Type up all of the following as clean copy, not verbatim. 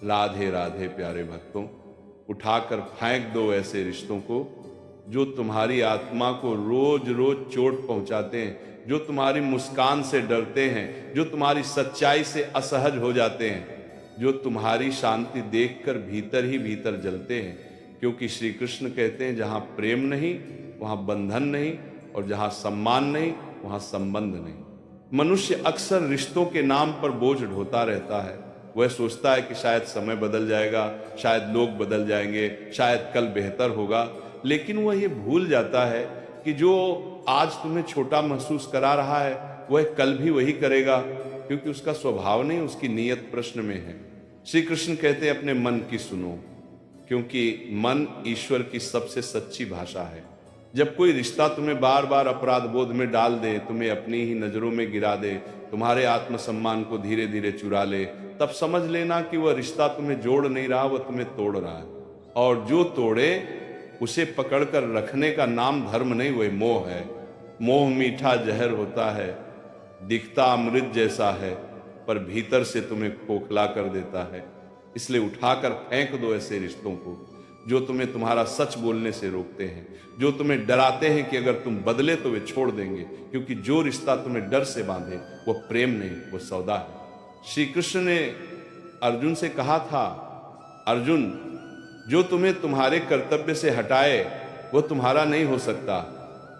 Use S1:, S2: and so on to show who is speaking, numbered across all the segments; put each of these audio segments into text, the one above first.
S1: राधे राधे प्यारे भक्तों, उठाकर फेंक दो ऐसे रिश्तों को जो तुम्हारी आत्मा को रोज रोज चोट पहुंचाते हैं, जो तुम्हारी मुस्कान से डरते हैं, जो तुम्हारी सच्चाई से असहज हो जाते हैं, जो तुम्हारी शांति देखकर भीतर ही भीतर जलते हैं। क्योंकि श्री कृष्ण कहते हैं जहां प्रेम नहीं वहां बंधन नहीं, और जहां सम्मान नहीं वहां संबंध नहीं। मनुष्य अक्सर रिश्तों के नाम पर बोझ ढोता रहता है। वह सोचता है कि शायद समय बदल जाएगा, शायद लोग बदल जाएंगे, शायद कल बेहतर होगा, लेकिन वह ये भूल जाता है कि जो आज तुम्हें छोटा महसूस करा रहा है वह कल भी वही करेगा, क्योंकि उसका स्वभाव नहीं, उसकी नीयत प्रश्न में है। श्री कृष्ण कहते हैं अपने मन की सुनो, क्योंकि मन ईश्वर की सबसे सच्ची भाषा है। जब कोई रिश्ता तुम्हें बार बार अपराध बोध में डाल दे, तुम्हें अपनी ही नजरों में गिरा दे, तुम्हारे आत्मसम्मान को धीरे धीरे चुरा ले, तब समझ लेना कि वह रिश्ता तुम्हें जोड़ नहीं रहा, वह तुम्हें तोड़ रहा है। और जो तोड़े उसे पकड़कर रखने का नाम धर्म नहीं, वह मोह है। मोह मीठा जहर होता है, दिखता अमृत जैसा है, पर भीतर से तुम्हें खोखला कर देता है। इसलिए उठाकर फेंक दो ऐसे रिश्तों को जो तुम्हें तुम्हारा सच बोलने से रोकते हैं, जो तुम्हें डराते हैं कि अगर तुम बदले तो वे छोड़ देंगे। क्योंकि जो रिश्ता तुम्हें डर से बांधे वो प्रेम नहीं, वो सौदा है। श्री कृष्ण ने अर्जुन से कहा था, अर्जुन जो तुम्हें तुम्हारे कर्तव्य से हटाए वो तुम्हारा नहीं हो सकता।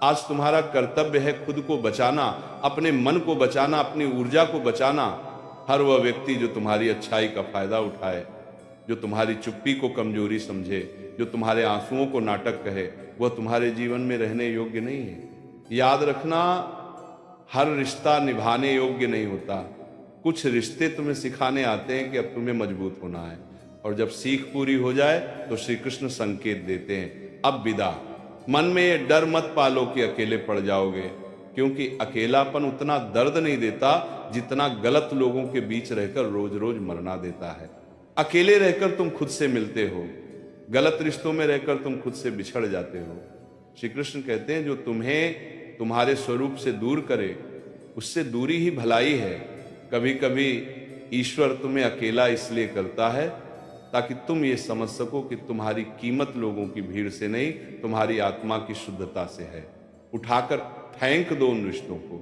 S1: आज तुम्हारा कर्तव्य है खुद को बचाना, अपने मन को बचाना, अपनी ऊर्जा को बचाना। हर वह व्यक्ति जो तुम्हारी अच्छाई का फायदा उठाए, जो तुम्हारी चुप्पी को कमजोरी समझे, जो तुम्हारे आंसुओं को नाटक कहे, वह तुम्हारे जीवन में रहने योग्य नहीं है। याद रखना, हर रिश्ता निभाने योग्य नहीं होता। कुछ रिश्ते तुम्हें सिखाने आते हैं कि अब तुम्हें मजबूत होना है, और जब सीख पूरी हो जाए तो श्री कृष्ण संकेत देते हैं, अब विदा। मन में ये डर मत पालो कि अकेले पड़ जाओगे, क्योंकि अकेलापन उतना दर्द नहीं देता जितना गलत लोगों के बीच रहकर रोज रोज मरना देता है। अकेले रहकर तुम खुद से मिलते हो, गलत रिश्तों में रहकर तुम खुद से बिछड़ जाते हो। श्री कृष्ण कहते हैं जो तुम्हें तुम्हारे स्वरूप से दूर करे उससे दूरी ही भलाई है। कभी कभी ईश्वर तुम्हें अकेला इसलिए करता है ताकि तुम ये समझ सको कि तुम्हारी कीमत लोगों की भीड़ से नहीं, तुम्हारी आत्मा की शुद्धता से है। उठाकर फेंक दो उन रिश्तों को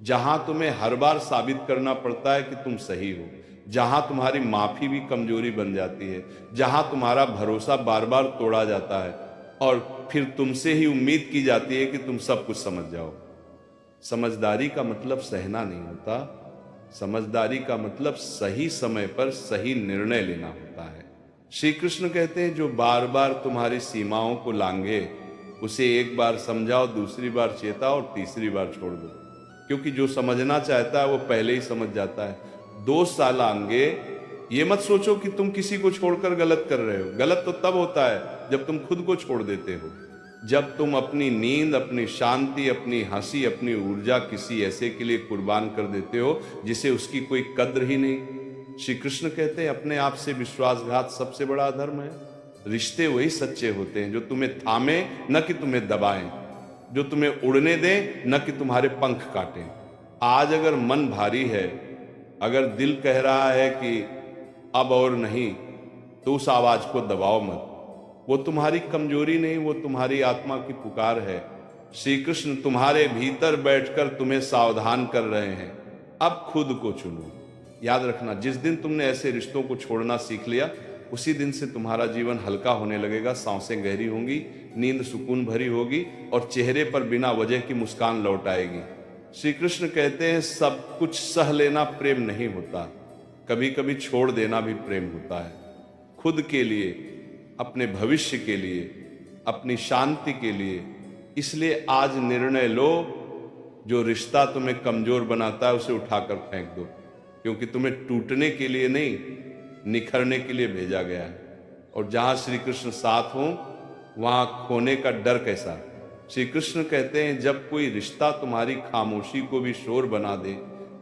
S1: जहां तुम्हें हर बार साबित करना पड़ता है कि तुम सही हो, जहां तुम्हारी माफी भी कमजोरी बन जाती है, जहां तुम्हारा भरोसा बार बार तोड़ा जाता है और फिर तुमसे ही उम्मीद की जाती है कि तुम सब कुछ समझ जाओ। समझदारी का मतलब सहना नहीं होता, समझदारी का मतलब सही समय पर सही निर्णय लेना होता है। श्री कृष्ण कहते हैं जो बार बार तुम्हारी सीमाओं को लांघे उसे एक बार समझाओ, दूसरी बार चेताओ और तीसरी बार छोड़ दो, क्योंकि जो समझना चाहता है वो पहले ही समझ जाता है। 2 साल आगे ये मत सोचो कि तुम किसी को छोड़कर गलत कर रहे हो। गलत तो तब होता है जब तुम खुद को छोड़ देते हो, जब तुम अपनी नींद, अपनी शांति, अपनी हंसी, अपनी ऊर्जा किसी ऐसे के लिए कुर्बान कर देते हो जिसे उसकी कोई कद्र ही नहीं। श्री कृष्ण कहते हैं अपने आप से विश्वासघात सबसे बड़ा अधर्म है। रिश्ते वही सच्चे होते हैं जो तुम्हें थामे न कि तुम्हें दबाएं, जो तुम्हें उड़ने दें न कि तुम्हारे पंख काटें। आज अगर मन भारी है, अगर दिल कह रहा है कि अब और नहीं, तो उस आवाज को दबाओ मत। वो तुम्हारी कमजोरी नहीं, वो तुम्हारी आत्मा की पुकार है। श्री कृष्ण तुम्हारे भीतर बैठकर तुम्हें सावधान कर रहे हैं, अब खुद को चुनो। याद रखना, जिस दिन तुमने ऐसे रिश्तों को छोड़ना सीख लिया उसी दिन से तुम्हारा जीवन हल्का होने लगेगा, सांसें गहरी होंगी, नींद सुकून भरी होगी और चेहरे पर बिना वजह की मुस्कान लौट आएगी। श्री कृष्ण कहते हैं सब कुछ सह लेना प्रेम नहीं होता, कभी कभी छोड़ देना भी प्रेम होता है। खुद के लिए, अपने भविष्य के लिए, अपनी शांति के लिए। इसलिए आज निर्णय लो, जो रिश्ता तुम्हें कमजोर बनाता है उसे उठाकर फेंक दो, क्योंकि तुम्हें टूटने के लिए नहीं, निखरने के लिए भेजा गया है। और जहां श्री कृष्ण साथ हो वहां खोने का डर कैसा। श्री कृष्ण कहते हैं जब कोई रिश्ता तुम्हारी खामोशी को भी शोर बना दे,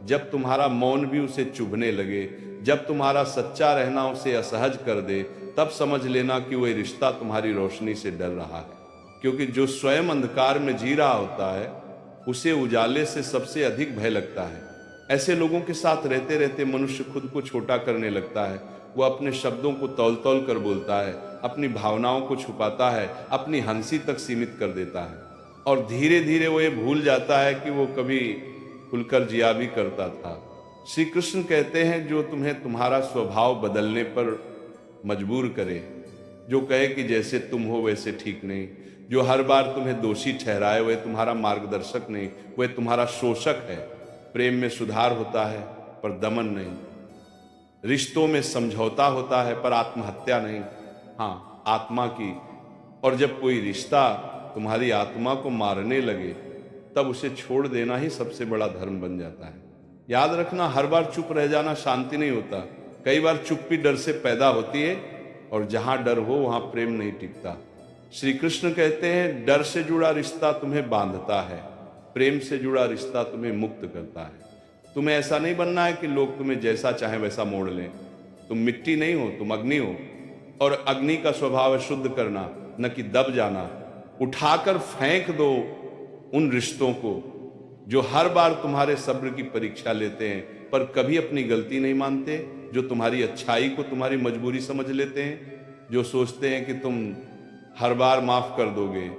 S1: जब तुम्हारा मौन भी उसे चुभने लगे, जब तुम्हारा सच्चा रहना उसे असहज कर दे, तब समझ लेना कि वह रिश्ता तुम्हारी रोशनी से डर रहा है। क्योंकि जो स्वयं अंधकार में जी रहा होता है उसे उजाले से सबसे अधिक भय लगता है। ऐसे लोगों के साथ रहते रहते मनुष्य खुद को छोटा करने लगता है। वो अपने शब्दों को तौल तौल कर बोलता है, अपनी भावनाओं को छुपाता है, अपनी हंसी तक सीमित कर देता है, और धीरे धीरे वो ये भूल जाता है कि वो कभी खुलकर जिया भी करता था। श्री कृष्ण कहते हैं, जो तुम्हें तुम्हारा स्वभाव बदलने पर मजबूर करे, जो कहे कि जैसे तुम हो वैसे ठीक नहीं, जो हर बार तुम्हें दोषी ठहराए, वह तुम्हारा मार्गदर्शक नहीं, वह तुम्हारा शोषक है। प्रेम में सुधार होता है पर दमन नहीं, रिश्तों में समझौता होता है पर आत्महत्या नहीं, हाँ आत्मा की। और जब कोई रिश्ता तुम्हारी आत्मा को मारने लगे, तब उसे छोड़ देना ही सबसे बड़ा धर्म बन जाता है। याद रखना, हर बार चुप रह जाना शांति नहीं होता। कई बार चुप्पी डर से पैदा होती है, और जहां डर हो वहां प्रेम नहीं टिकता। श्री कृष्ण कहते हैं, डर से जुड़ा रिश्ता तुम्हें बांधता है, प्रेम से जुड़ा रिश्ता तुम्हें मुक्त करता है। तुम्हें ऐसा नहीं बनना है कि लोग तुम्हें जैसा चाहे वैसा मोड़ लें। तुम मिट्टी नहीं हो, तुम अग्नि हो, और अग्नि का स्वभाव है शुद्ध करना, न कि दब जाना। उठाकर फेंक दो उन रिश्तों को जो हर बार तुम्हारे सब्र की परीक्षा लेते हैं पर कभी अपनी गलती नहीं मानते, जो तुम्हारी अच्छाई को तुम्हारी मजबूरी समझ लेते हैं, जो सोचते हैं कि तुम हर बार माफ कर दोगे,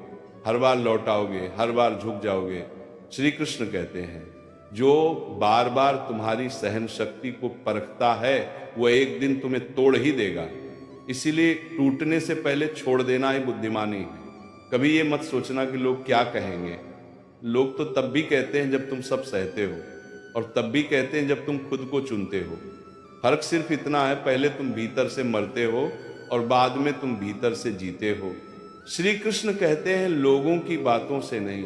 S1: हर बार लौटाओगे, हर बार झुक जाओगे। श्री कृष्ण कहते हैं, जो बार बार तुम्हारी सहन शक्ति को परखता है, वह एक दिन तुम्हें तोड़ ही देगा। इसीलिए टूटने से पहले छोड़ देना ही बुद्धिमानी है। कभी ये मत सोचना कि लोग क्या कहेंगे। लोग तो तब भी कहते हैं जब तुम सब सहते हो, और तब भी कहते हैं जब तुम खुद को चुनते हो। फर्क सिर्फ इतना है, पहले तुम भीतर से मरते हो और बाद में तुम भीतर से जीते हो। श्री कृष्ण कहते हैं, लोगों की बातों से नहीं,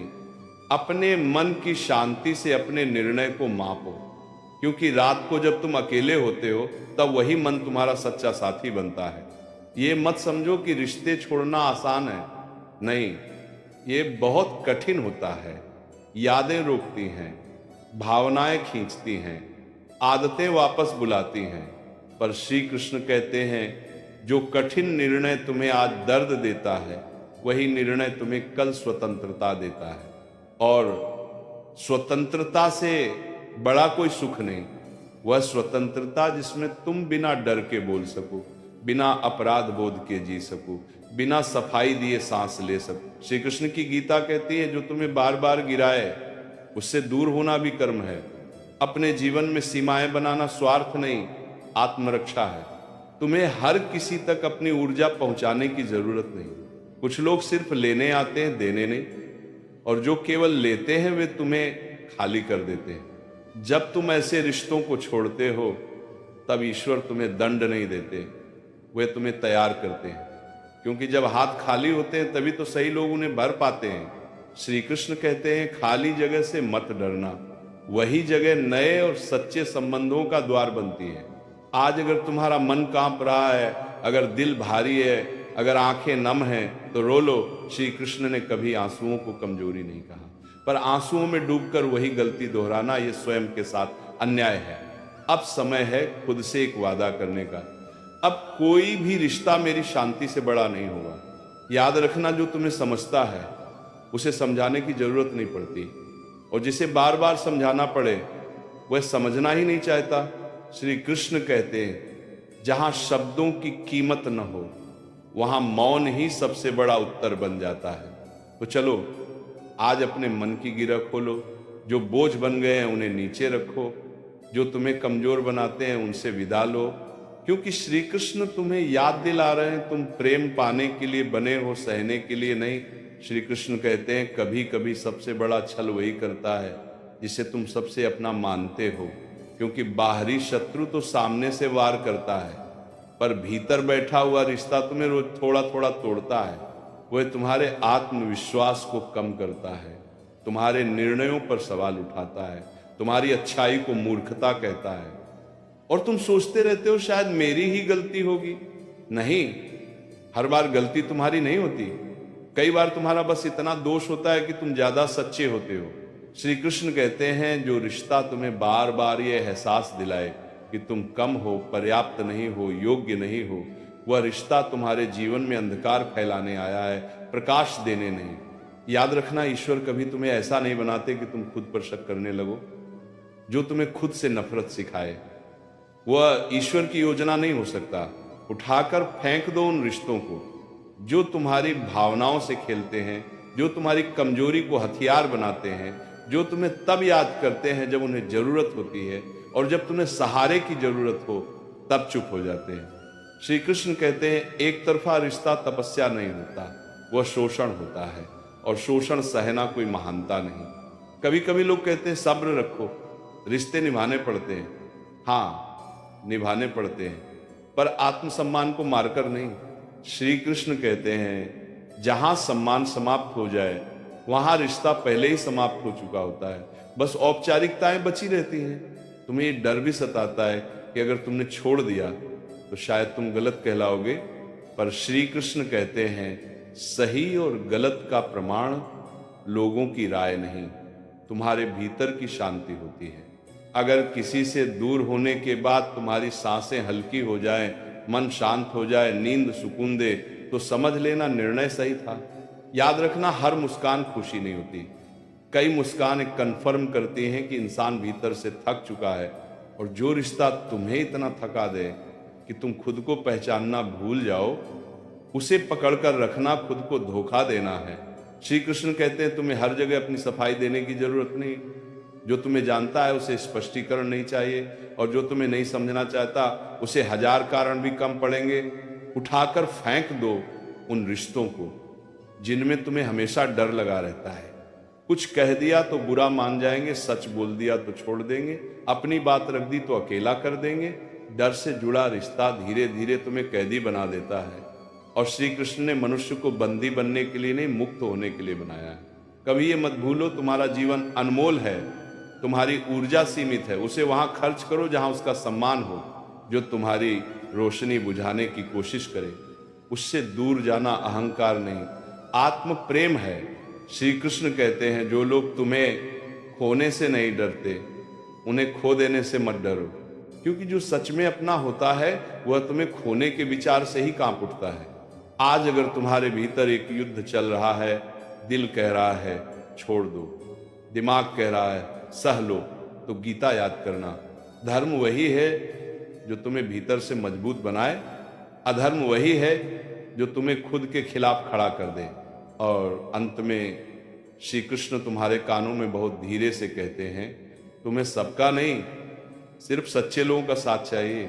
S1: अपने मन की शांति से अपने निर्णय को मापो। क्योंकि रात को जब तुम अकेले होते हो, तब वही मन तुम्हारा सच्चा साथी बनता है। ये मत समझो कि रिश्ते छोड़ना आसान है, नहीं, ये बहुत कठिन होता है। यादें रोकती हैं, भावनाएं खींचती हैं, आदतें वापस बुलाती हैं। पर श्री कृष्ण कहते हैं, जो कठिन निर्णय तुम्हें आज दर्द देता है, वही निर्णय तुम्हें कल स्वतंत्रता देता है। और स्वतंत्रता से बड़ा कोई सुख नहीं, वह स्वतंत्रता जिसमें तुम बिना डर के बोल सको, बिना अपराध बोध के जी सको, बिना सफाई दिए सांस ले सको। श्री कृष्ण की गीता कहती है, जो तुम्हें बार बार गिराए उससे दूर होना भी कर्म है। अपने जीवन में सीमाएं बनाना स्वार्थ नहीं, आत्मरक्षा है। तुम्हें हर किसी तक अपनी ऊर्जा पहुंचाने की जरूरत नहीं। कुछ लोग सिर्फ लेने आते हैं, देने नहीं, और जो केवल लेते हैं वे तुम्हें खाली कर देते हैं। जब तुम ऐसे रिश्तों को छोड़ते हो, तब ईश्वर तुम्हें दंड नहीं देते, वे तुम्हें तैयार करते हैं। क्योंकि जब हाथ खाली होते हैं तभी तो सही लोग उन्हें भर पाते हैं। श्री कृष्ण कहते हैं, खाली जगह से मत डरना, वही जगह नए और सच्चे संबंधों का द्वार बनती है। आज अगर तुम्हारा मन कांप रहा है, अगर दिल भारी है, अगर आंखें नम हैं, तो रो लो। श्री कृष्ण ने कभी आंसुओं को कमजोरी नहीं कहा, पर आंसुओं में डूबकर वही गलती दोहराना, ये स्वयं के साथ अन्याय है। अब समय है खुद से एक वादा करने का, अब कोई भी रिश्ता मेरी शांति से बड़ा नहीं होगा। याद रखना, जो तुम्हें समझता है उसे समझाने की जरूरत नहीं पड़ती, और जिसे बार बार समझाना पड़े वह समझना ही नहीं चाहता। श्री कृष्ण कहते हैं, जहां शब्दों की कीमत न हो, वहां मौन ही सबसे बड़ा उत्तर बन जाता है। तो चलो आज अपने मन की गिरह खोलो, जो बोझ बन गए हैं उन्हें नीचे रखो, जो तुम्हें कमजोर बनाते हैं उनसे विदा लो। क्योंकि श्री कृष्ण तुम्हें याद दिला रहे हैं, तुम प्रेम पाने के लिए बने हो, सहने के लिए नहीं। श्री कृष्ण कहते हैं, कभी कभी सबसे बड़ा छल वही करता है जिसे तुम सबसे अपना मानते हो। क्योंकि बाहरी शत्रु तो सामने से वार करता है, पर भीतर बैठा हुआ रिश्ता तुम्हें रोज थोड़ा थोड़ा तोड़ता है। वह तुम्हारे आत्मविश्वास को कम करता है, तुम्हारे निर्णयों पर सवाल उठाता है, तुम्हारी अच्छाई को मूर्खता कहता है, और तुम सोचते रहते हो शायद मेरी ही गलती होगी। नहीं, हर बार गलती तुम्हारी नहीं होती। कई बार तुम्हारा बस इतना दोष होता है कि तुम ज्यादा सच्चे होते हो। श्री कृष्ण कहते हैं, जो रिश्ता तुम्हें बार बार ये एहसास दिलाए कि तुम कम हो, पर्याप्त नहीं हो, योग्य नहीं हो, वह रिश्ता तुम्हारे जीवन में अंधकार फैलाने आया है, प्रकाश देने नहीं। याद रखना, ईश्वर कभी तुम्हें ऐसा नहीं बनाते कि तुम खुद पर शक करने लगो। जो तुम्हें खुद से नफरत सिखाए वह ईश्वर की योजना नहीं हो सकता। उठाकर फेंक दो उन रिश्तों को जो तुम्हारी भावनाओं से खेलते हैं, जो तुम्हारी कमजोरी को हथियार बनाते हैं, जो तुम्हें तब याद करते हैं जब उन्हें जरूरत होती है, और जब तुम्हें सहारे की जरूरत हो तब चुप हो जाते हैं। श्री कृष्ण कहते हैं एक तरफा रिश्ता तपस्या नहीं होता, वह शोषण होता है, और शोषण सहना कोई महानता नहीं। कभी कभी लोग कहते हैं सब्र रखो, रिश्ते निभाने पड़ते हैं। हाँ, निभाने पड़ते हैं, पर आत्मसम्मान को मारकर नहीं। श्री कृष्ण कहते हैं जहां सम्मान समाप्त हो जाए वहां रिश्ता पहले ही समाप्त हो चुका होता है, बस औपचारिकताएं बची रहती हैं। तुम्हें ये डर भी सताता है कि अगर तुमने छोड़ दिया तो शायद तुम गलत कहलाओगे, पर श्री कृष्ण कहते हैं सही और गलत का प्रमाण लोगों की राय नहीं, तुम्हारे भीतर की शांति होती है। अगर किसी से दूर होने के बाद तुम्हारी सांसें हल्की हो जाएं, मन शांत हो जाए, नींद सुकून दे, तो समझ लेना निर्णय सही था। याद रखना हर मुस्कान खुशी नहीं होती। कई मुस्कान कन्फर्म करती हैं कि इंसान भीतर से थक चुका है, और जो रिश्ता तुम्हें इतना थका दे कि तुम खुद को पहचानना भूल जाओ, उसे पकड़कर रखना खुद को धोखा देना है। श्री कृष्ण कहते हैं तुम्हें हर जगह अपनी सफाई देने की जरूरत नहीं। जो तुम्हें जानता है उसे स्पष्टीकरण नहीं चाहिए, और जो तुम्हें नहीं समझना चाहता उसे हजार कारण भी कम पड़ेंगे। उठाकर फेंक दो उन रिश्तों को जिनमें तुम्हें हमेशा डर लगा रहता है। कुछ कह दिया तो बुरा मान जाएंगे, सच बोल दिया तो छोड़ देंगे, अपनी बात रख दी तो अकेला कर देंगे। डर से जुड़ा रिश्ता धीरे धीरे तुम्हें कैदी बना देता है, और श्री कृष्ण ने मनुष्य को बंदी बनने के लिए नहीं, मुक्त होने के लिए बनाया है। कभी ये मत भूलो तुम्हारा जीवन अनमोल है, तुम्हारी ऊर्जा सीमित है, उसे वहां खर्च करो जहां उसका सम्मान हो। जो तुम्हारी रोशनी बुझाने की कोशिश करे उससे दूर जाना अहंकार नहीं, आत्म प्रेम है। श्री कृष्ण कहते हैं जो लोग तुम्हें खोने से नहीं डरते उन्हें खो देने से मत डरो, क्योंकि जो सच में अपना होता है वह तुम्हें खोने के विचार से ही कांप उठता है। आज अगर तुम्हारे भीतर एक युद्ध चल रहा है, दिल कह रहा है छोड़ दो, दिमाग कह रहा है सह लो, तो गीता याद करना। धर्म वही है जो तुम्हें भीतर से मजबूत बनाए, अधर्म वही है जो तुम्हें खुद के खिलाफ खड़ा कर दे। और अंत में श्री कृष्ण तुम्हारे कानों में बहुत धीरे से कहते हैं तुम्हें सबका नहीं, सिर्फ सच्चे लोगों का साथ चाहिए।